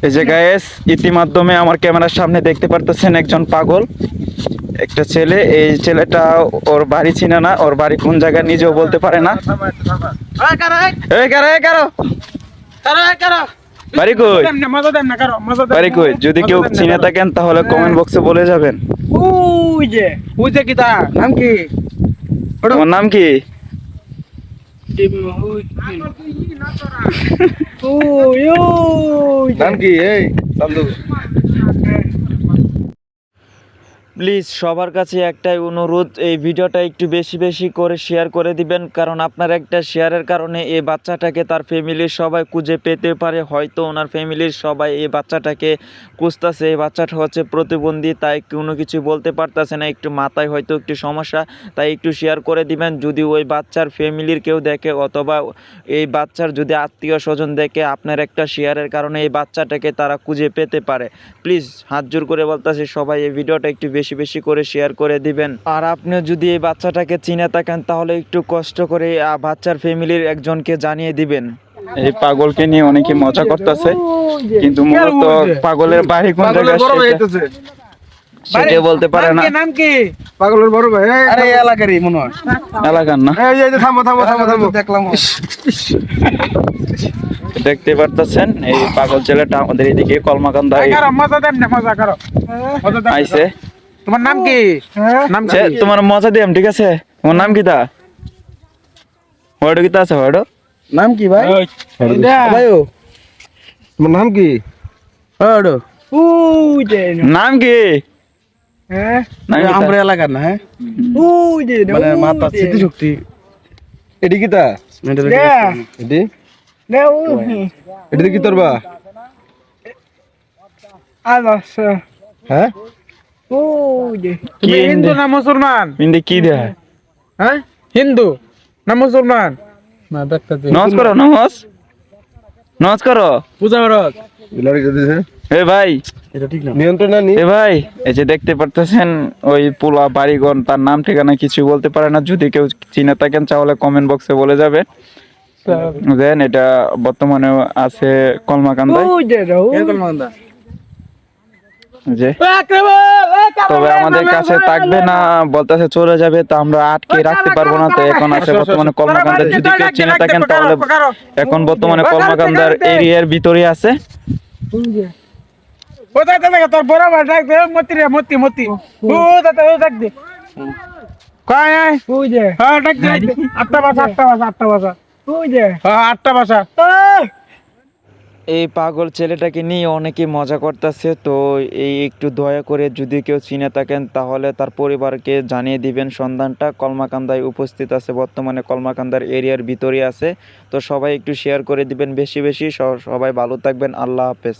এই যে গায়েস ইতিমাধ্যমে আমার ক্যামেরার সামনে দেখতে পারতেছেন একজন পাগল একটা ছেলে। এই ছেলেটা ওর বাড়ি চিনে না, ওর বাড়ি কোন জায়গায় নিজেও বলতে পারে না। বাড়ি কই, বাড়ি কই? যদি কেউ চিনে থাকেন তাহলে কমেন্ট বক্সে বলে যাবেন। নাম কি? তোমার নাম কি? নাম কি? এই চান্দু। প্লিজ সবার কাছে একটাই অনুরোধ, এই ভিডিওটা একটু বেশি বেশি করে শেয়ার করে দিবেন, কারণ আপনার একটা শেয়ারের কারণে এই বাচ্চাটাকে তার ফ্যামিলির সবাই খুঁজে পেতে পারে। হয়তো ওনার ফ্যামিলির সবাই এই বাচ্চাটাকে খুঁজতেছে। এই বাচ্চাটা হচ্ছে প্রতিবন্ধী, তাই কোনো কিছু বলতে পারতেছে না, একটু মাথায় হয়তো একটু সমস্যা, তাই একটু শেয়ার করে দিবেন। যদি ওই বাচ্চার ফ্যামিলির কেউ দেখে অথবা এই বাচ্চার যদি আত্মীয় স্বজন দেখে, আপনার একটা শেয়ারের কারণে এই বাচ্চাটাকে তারা খুঁজে পেতে পারে। প্লিজ হাত জোর করে বলতেছি, সবাই এই ভিডিওটা একটু বেশি বেশি করে শেয়ার করে দিবেন। আর আপনি যদি এই বাচ্চাটাকে চিনে থাকেন তাহলে একটু কষ্ট করে বাচ্চার ফ্যামিলির একজনকে জানিয়ে দিবেন। এই পাগলকে নিয়ে অনেকে মজা করতেছে, কিন্তু মূলত পাগলের বাড়ি কোন জায়গায় সেটা বলতে পারে না। নাম কি? পাগলের বড় ভাই। আরে এলাকারই মনে হয়। এলাকার না। এই যে থামো থামো থামো থামো, দেখলাম। দেখতে পারতেছেন এই পাগল ছেলেটা আমাদের এদিকে কলমাকান্দা মজা দেন না, মজা করো। আইছে। তোমার নাম কি? নাম কি? তোমার মজা দিলাম, ঠিক আছে? তোমার নাম কি? তা ওয়ার্ড কি আছে? ওয়ার্ড নাম কি ভাই? ভাই ও তোমার নাম কি? ওড়ো নাম কি? হ্যাঁ নাম কি আমরা তা? এলাকার না। হ্যাঁ মানে মাথা স্মৃতি শক্তি এডি কি তা? এডি এডি কি তোরবা? হ্যাঁ কি হিন্দু না মুসলমান? হিন্দি কি দেয়? হ্যাঁ হিন্দু না মুসলমান? না দেখতে দে। নামাজ করো, নামাজ নামাজ করো, পূজা করো। ইলারি যদি এ ভাই এটা ঠিক না, নিয়ন্ত্রণ না নি। এ ভাই, এই যে দেখতে পারতেছেন ওই পোলা বাড়িঘর, তার নাম ঠিকানা কিছু বলতে পারে না। যদি কেউ চিনে থাকেন তাহলে কমেন্ট বক্সে বলে যাবে। দেন এটা বর্তমানে আছে কলমাকান্দায়। যে তবে আমাদের কাছে থাকবে না, বলতেছে চলে যাবে, তো আমরা আটকে রাখতে পারবো না। তো এখন আছে বর্তমানে কলমাকান্দার। যদি কেউ চিনে থাকেন তাহলে এখন বর্তমানে কলমাকান্দার এরিয়ার ভিতরে আছে। তোর বড় ভাই ডাক দে, মতি রে মতি মতি। ও দাদা ও ডাক দে। কয় আয় ওই যে। হ্যাঁ ডাক দে। 8টা বাজা 8টা বাজা 8টা বাজা। ওই যে। হ্যাঁ 8টা বাজা। এই পাগল ছেলেটাকে নিয়ে অনেকে মজা করতেছে। তো এই একটু দয়া করে যদি কেউ চিনে থাকেন তাহলে তার পরিবারকে জানিয়ে দিবেন। সন্ধানটা কলমাকান্দায় উপস্থিত আছে, বর্তমানে কলমাকান্দার এরিয়ার ভিতরে আছে। তো সবাই একটু শেয়ার করে দিবেন বেশি বেশি। সবাই ভালো থাকবেন। আল্লাহ হাফেজ।